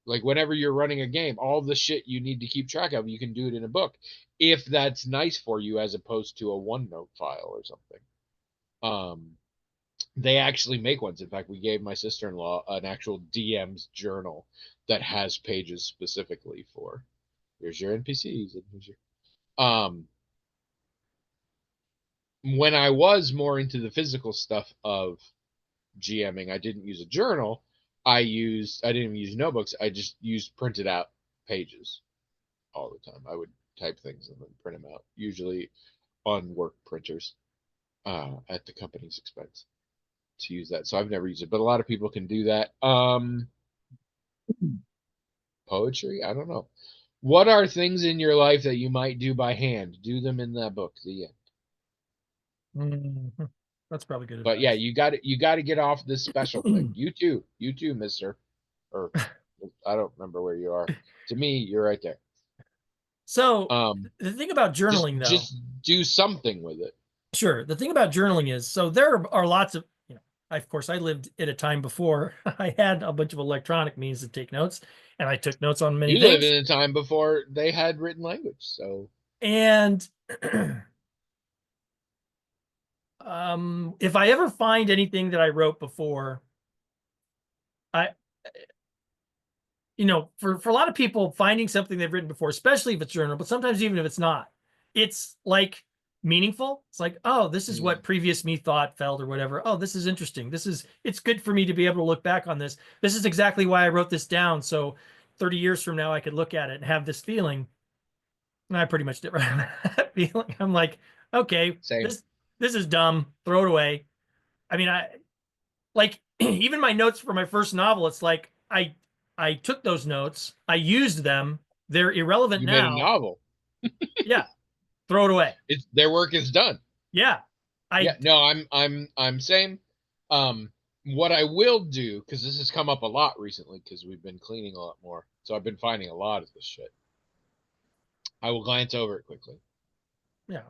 like whenever you're running a game, all the shit you need to keep track of, you can do it in a book if that's nice for you as opposed to a OneNote file or something. Um, they actually make ones. In fact, we gave my sister-in-law an actual DM's journal that has pages specifically for here's your NPCs and here's your when I was more into the physical stuff of GMing, I didn't use a journal. I didn't even use notebooks. I just used printed out pages all the time. I would type things and then print them out, usually on work printers at the company's expense to use that. So I've never used it, but a lot of people can do that. Poetry? I don't know. What are things in your life that you might do by hand? Do them in that book. The end. Mhm. That's probably good But yeah, advice. you got to get off this special thing. You too, Mister. Or I don't remember where you are. To me, you're right there. So Um, the thing about journaling, though, just do something with it. sure. The thing about journaling is, so there are lots of, of course, I lived at a time before I had a bunch of electronic means to take notes, and I took notes on many You live things. in a time before they had written language, so And if I ever find anything that I wrote before, I, for a lot of people, finding something they've written before, especially if it's journal, but sometimes even if it's not, it's like meaningful. It's like, oh, this is what previous me thought, felt, or whatever. Oh, this is interesting. It's good for me to be able to look back on this. This is exactly why I wrote this down. So 30 years from now, I could look at it and have this feeling. And I pretty much did that feeling. I'm like, okay, same. this is dumb. Throw it away. I mean, I like even my notes for my first novel. It's like I took those notes, I used them. They're irrelevant You made a now. novel. Yeah, throw it away. It's their work is done. Yeah, Yeah, no, I'm same. What I will do, because this has come up a lot recently, because we've been cleaning a lot more, so I've been finding a lot of this shit. I will glance over it quickly. Yeah.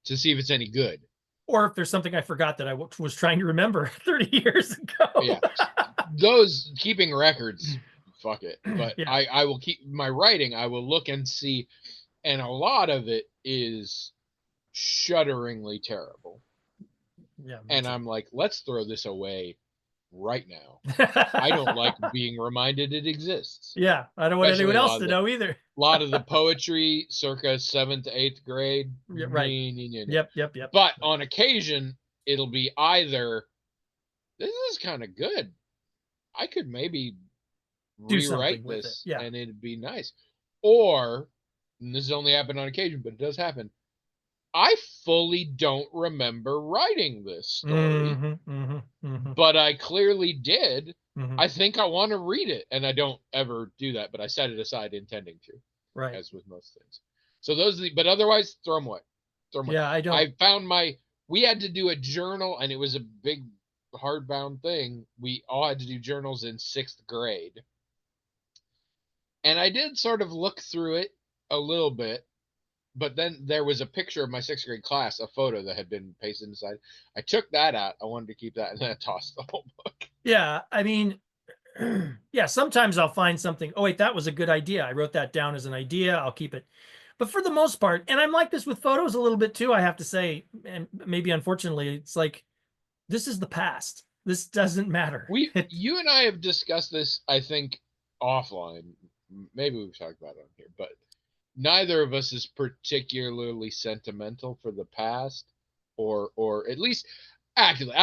To see if it's any good. Or if there's something I forgot that I was trying to remember 30 years ago. Yeah. Those keeping records, fuck it. But yeah. I will keep my writing. I will look and see, and a lot of it is shudderingly terrible. Yeah. And I'm like, let's throw this away right now. I don't like being reminded it exists. Yeah, I don't want anyone else to know either. A lot of the poetry circa 7th to 8th grade. Yeah, right. Yep. But on occasion, it'll be either, this is kind of good. I could maybe rewrite this and it'd be nice. Or, and this has only happened on occasion, but it does happen, I fully don't remember writing this story, but I clearly did. I think I want to read it, and I don't ever do that, but I set it aside intending to, right? As with most things. So those, but otherwise, throw them away. Yeah, I don't. I found we had to do a journal, and it was a big hardbound thing. We all had to do journals in 6th grade, and I did sort of look through it a little bit. But then there was a picture of my 6th grade class, a photo that had been pasted inside. I took that out. I wanted to keep that, and then I tossed the whole book. Yeah, I mean, yeah, sometimes I'll find something. Oh, wait, that was a good idea. I wrote that down as an idea. I'll keep it. But for the most part, and I'm like this with photos a little bit too, I have to say, and maybe unfortunately, it's like, this is the past. This doesn't matter. You and I have discussed this, I think, offline. Maybe we've talked about it on here, but neither of us is particularly sentimental for the past, or at least actively.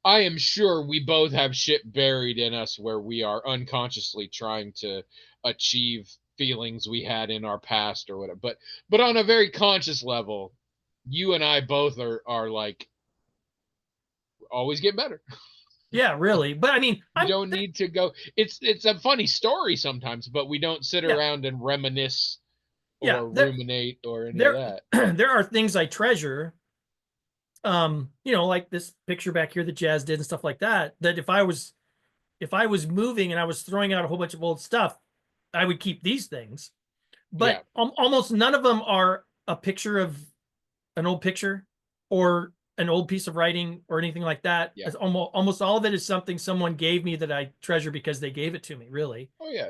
I am sure we both have shit buried in us where we are unconsciously trying to achieve feelings we had in our past or whatever. But on a very conscious level, you and I both are like, always get better. Yeah, really. But I mean, you don't need to go. It's a funny story sometimes, but we don't sit around and reminisce or ruminate or any of that. There are things I treasure. Like this picture back here that Jazz did and stuff like that. That if I was moving and I was throwing out a whole bunch of old stuff, I would keep these things. But almost none of them are a picture of an old picture or an old piece of writing or anything like that. Yeah. Almost all of it is something someone gave me that I treasure because they gave it to me, really. Oh yeah.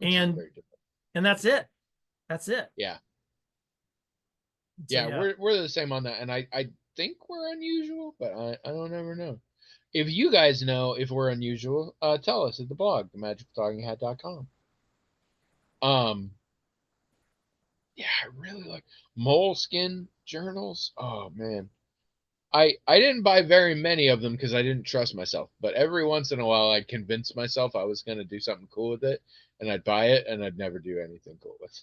And that's it. That's it. Yeah. So, yeah, we're the same on that. And I think we're unusual, but I don't ever know. If you guys know if we're unusual, tell us at the blog, themagicaltalkinghat.com. Yeah, I really like Moleskine journals. Oh man. I didn't buy very many of them because I didn't trust myself. But every once in a while, I'd convince myself I was going to do something cool with it, and I'd buy it, and I'd never do anything cool with it.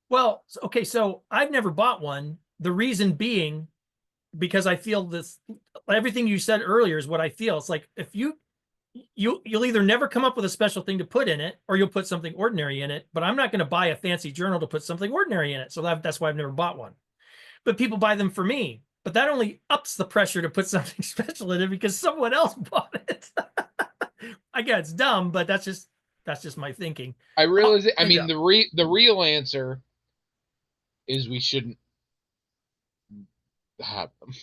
Well, okay, so I've never bought one. The reason being, because I feel this, everything you said earlier is what I feel. It's like if you'll either never come up with a special thing to put in it, or you'll put something ordinary in it. But I'm not going to buy a fancy journal to put something ordinary in it. So that's why I've never bought one. But people buy them for me. But that only ups the pressure to put something special in it because someone else bought it. Again, it's dumb, but that's just That's just my thinking. I realize it. I Find mean, out. the real answer is we shouldn't have them.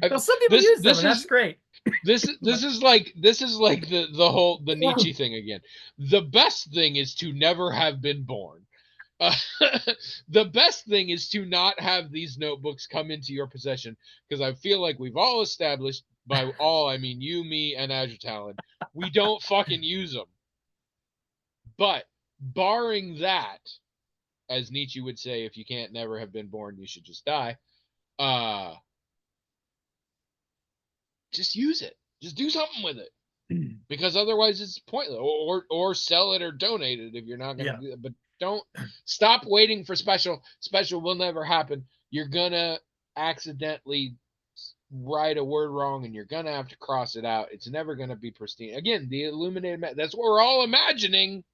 Well, some people This use them, this and that's is great. this is like the whole the Nietzsche thing again. The best thing is to never have been born. Uh, the best thing is to not have these notebooks come into your possession, because I feel like we've all established, by all I mean you, me, and Azure Talon, we don't fucking use them. But barring that, as Nietzsche would say, if you can't never have been born, you should just die. Uh, just use it. Just do something with it, because otherwise it's pointless. Or sell it or donate it if you're not gonna Yeah. do it. But don't stop waiting for special. Special will never happen. You're gonna accidentally write a word wrong, and you're gonna have to cross it out. It's never gonna be pristine. Again, the illuminated. That's what we're all imagining.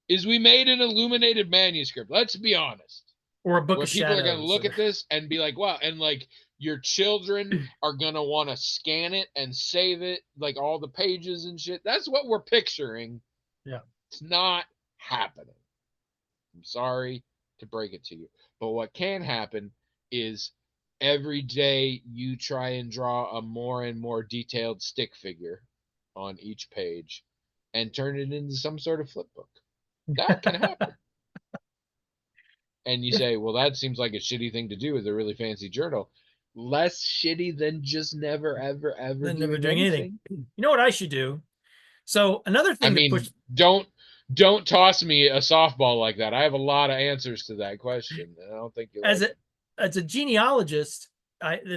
Is we made an illuminated manuscript. Let's be honest. Or a book Where of people are going to shadows. look at this and be like, wow. And like your children are going to want to scan it and save it, like all the pages and shit. That's what we're picturing. Yeah. It's not happening. I'm sorry to break it to you. But what can happen is every day you try and draw a more and more detailed stick figure on each page and turn it into some sort of flip book. That can happen. And you say, well, that seems like a shitty thing to do with a really fancy journal. Less shitty than just never, ever, ever Then doing never doing anything. anything. You know what I should do? So another I thing to push mean, don't toss me a softball like that. I have a lot of answers to that question, and I don't think you as like a them. as a genealogist,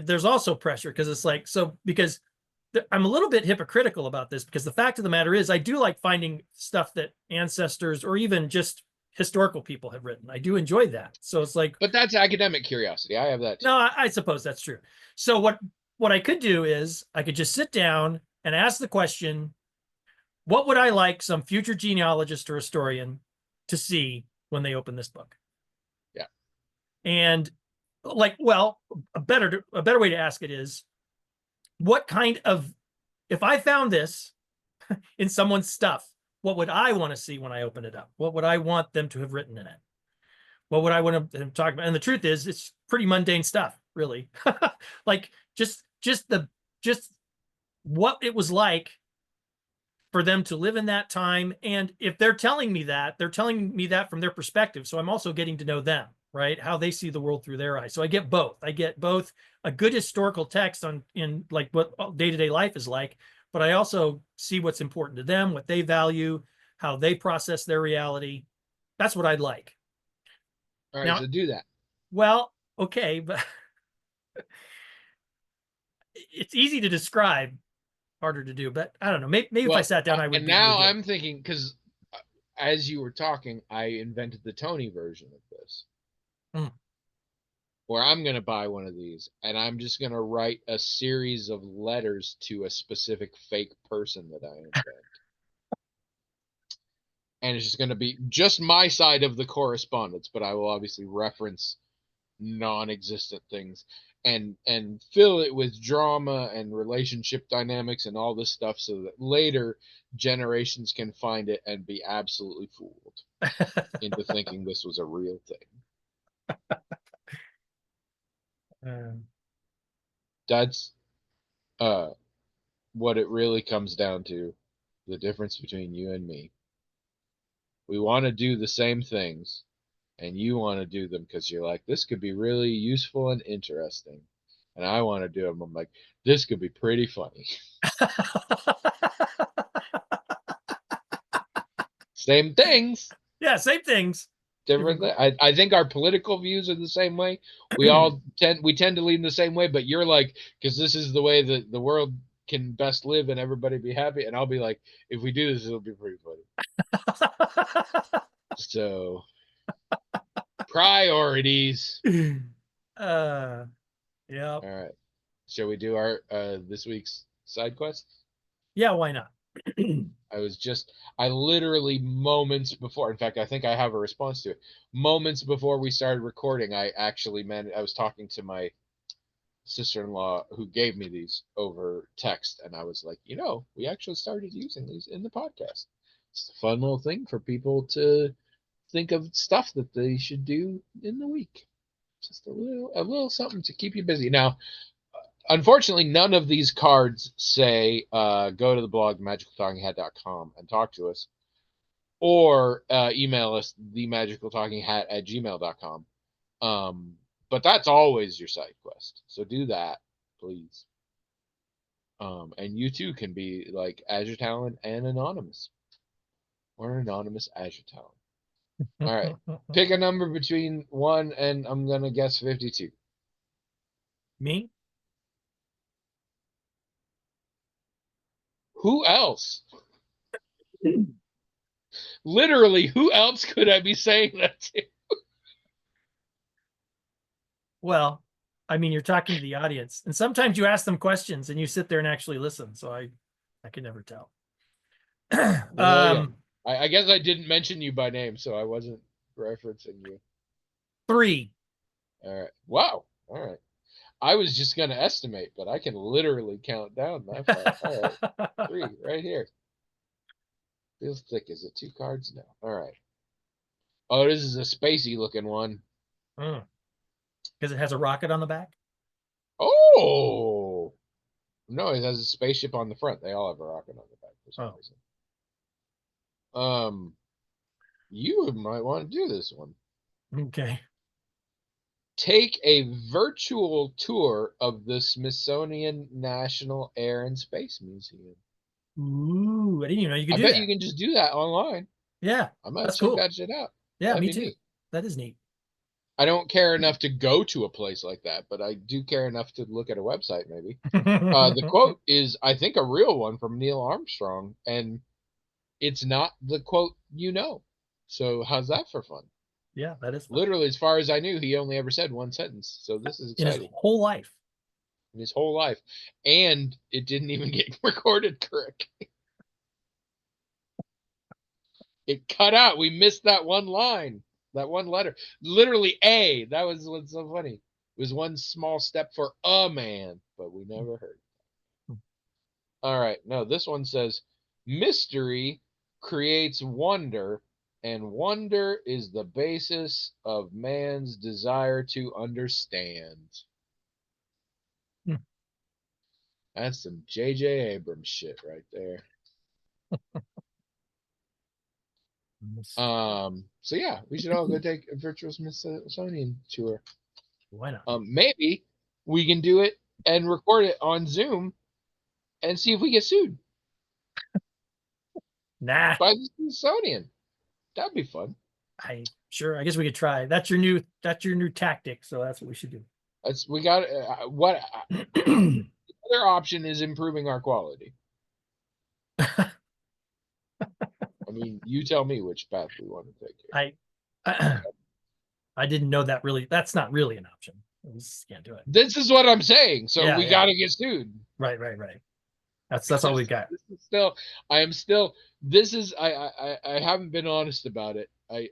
there's also pressure because it's like, so because I'm a little bit hypocritical about this, because the fact of the matter is I do like finding stuff that ancestors or even just historical people have written. I do enjoy that. So it's like, But that's academic curiosity. I have that too. no, I suppose that's true. So what I could do is I could just sit down and ask the question, what would I like some future genealogist or historian to see when they open this book? Yeah. And like, well, a better way to ask it is, what kind of, if I found this in someone's stuff, what would I want to see when I open it up? What would I want them to have written in it? What would I want to talk about? And the truth is, it's pretty mundane stuff, really. Like just what it was like for them to live in that time. And if they're telling me that, they're telling me that from their perspective. So I'm also getting to know them, right? How they see the world through their eyes. So I get both. I get both a good historical text on in like what day-to-day life is like, but I also see what's important to them, what they value, how they process their reality. That's what I'd like. All right, Now, so do that. well, okay, but it's easy to describe, harder to do. But I don't know. Maybe if I sat down, I would and be able now to do it. I'm thinking, because as you were talking, I invented the Tony version of this. Where I'm going to buy one of these and I'm just going to write a series of letters to a specific fake person that I invent. And it's just going to be just my side of the correspondence, but I will obviously reference non-existent things and fill it with drama and relationship dynamics and all this stuff, so that later generations can find it and be absolutely fooled into thinking this was a real thing. That's what it really comes down to, the difference between you and me. We want to do the same things, and you want to do them because you're like, this could be really useful and interesting. And I want to do them. I'm like, this could be pretty funny. Same things. Yeah, same things. Different. I think our political views are the same way. We tend to lean the same way, but you're like, because this is the way that the world can best live and everybody be happy. And I'll be like, if we do this, it'll be pretty funny. So priorities. Yeah. All right. Shall we do our this week's side quest? Yeah, why not? I literally moments before, in fact, I think I have a response to it. Moments before we started recording, I actually I was talking to my sister-in-law who gave me these over text, and I was like, we actually started using these in the podcast. It's a fun little thing for people to think of stuff that they should do in the week. Just a little something to keep you busy. Now, unfortunately, none of these cards say go to the blog magicaltalkinghat.com and talk to us, or email us themagicaltalkinghat@gmail.com. But that's always your side quest, so do that, please. And you too can be like Azure Talon and anonymous, or anonymous Azure Talon. All right, pick a number between 1 and I'm gonna guess 52. Me? Who else? Literally, who else could I be saying that to? Well, I mean, you're talking to the audience, and sometimes you ask them questions and you sit there and actually listen. So I can never tell. Well, yeah. I guess I didn't mention you by name, so I wasn't referencing you. 3. All right. Wow. All right. I was just gonna estimate, but I can literally count down that far. All right. 3 right here. Feels thick. Is it 2 cards? No. All right. Oh, this is a spacey looking one. Because it has a rocket on the back. Oh no, it has a spaceship on the front. They all have a rocket on the back for some reason. You might want to do this one. Okay. Take a virtual tour of the Smithsonian National Air and Space Museum. Ooh, I didn't even know you could do bet that. you can just do that online. Yeah, I might that's check cool. that shit out. Yeah, That'd me be too. neat. That is neat. I don't care enough to go to a place like that, but I do care enough to look at a website maybe. The quote is, I think, a real one from Neil Armstrong, and it's not the quote So how's that for fun? Yeah, that is fun. Literally, as far as I knew, he only ever said one sentence. So this is exciting. In his whole life. In his whole life. And it didn't even get recorded correctly. It cut out. We missed that one line, that one letter. Literally A. That was what's so funny. It was one small step for a man, but we never heard. All right. No, this one says mystery creates wonder, and wonder is the basis of man's desire to understand. That's some J.J. Abrams shit right there. So yeah, we should all go take a virtual Smithsonian tour. Why not? Maybe we can do it and record it on Zoom and see if we get sued. Nah. By the Smithsonian. That'd be fun. I guess we could try. That's your new tactic, so that's what we should do. We got what the other option is improving our quality. I mean, you tell me which path we want to take here. I didn't know that really. That's not really an option. We just can't do it. This is what I'm saying. So we got to get sued. Right. That's all we got. I haven't been honest about it. I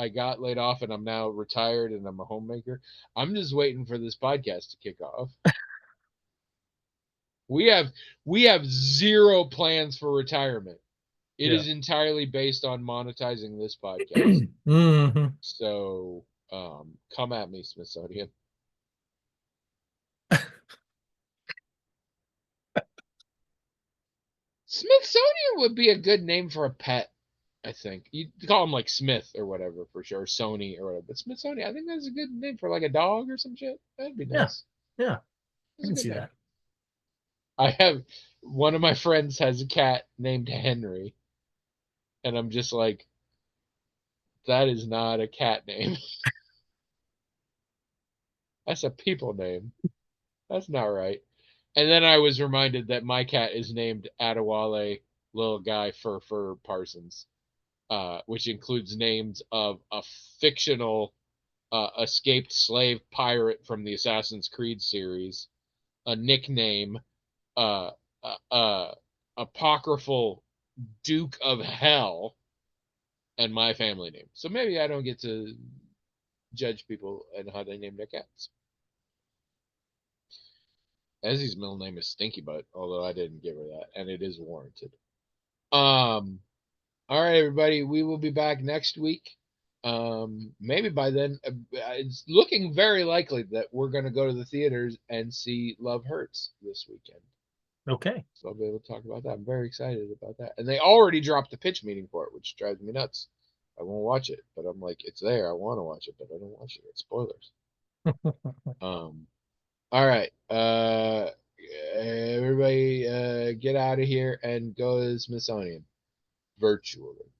got laid off and I'm now retired and I'm a homemaker. I'm just waiting for this podcast to kick off. We have zero plans for retirement. It is entirely based on monetizing this podcast. So come at me, Smithsonian. Smithsonian would be a good name for a pet, I think. You call him like Smith or whatever for sure, Sony or whatever. But Smithsonian, I think that's a good name for like a dog or some shit. That'd be nice. Yeah. I can see that. I have one of my friends has a cat named Henry, and I'm just like, that is not a cat name. That's a people name. That's not right. And then I was reminded that my cat is named Adewale Little Guy Fur Parsons, which includes names of a fictional escaped slave pirate from the Assassin's Creed series, a nickname, apocryphal Duke of Hell, and my family name. So maybe I don't get to judge people and how they name their cats. Ezzy's middle name is Stinky Butt, although I didn't give her that, and it is warranted. Um, all right, everybody, we will be back next week. Maybe by then, it's looking very likely that we're going to go to the theaters and see Love Hurts this weekend. Okay. So I'll be able to talk about that. I'm very excited about that. And they already dropped the pitch meeting for it, which drives me nuts. I won't watch it, but I'm like, it's there. I want to watch it, but I don't watch it. It's spoilers. Um, all right. Everybody get out of here and go to the Smithsonian virtually.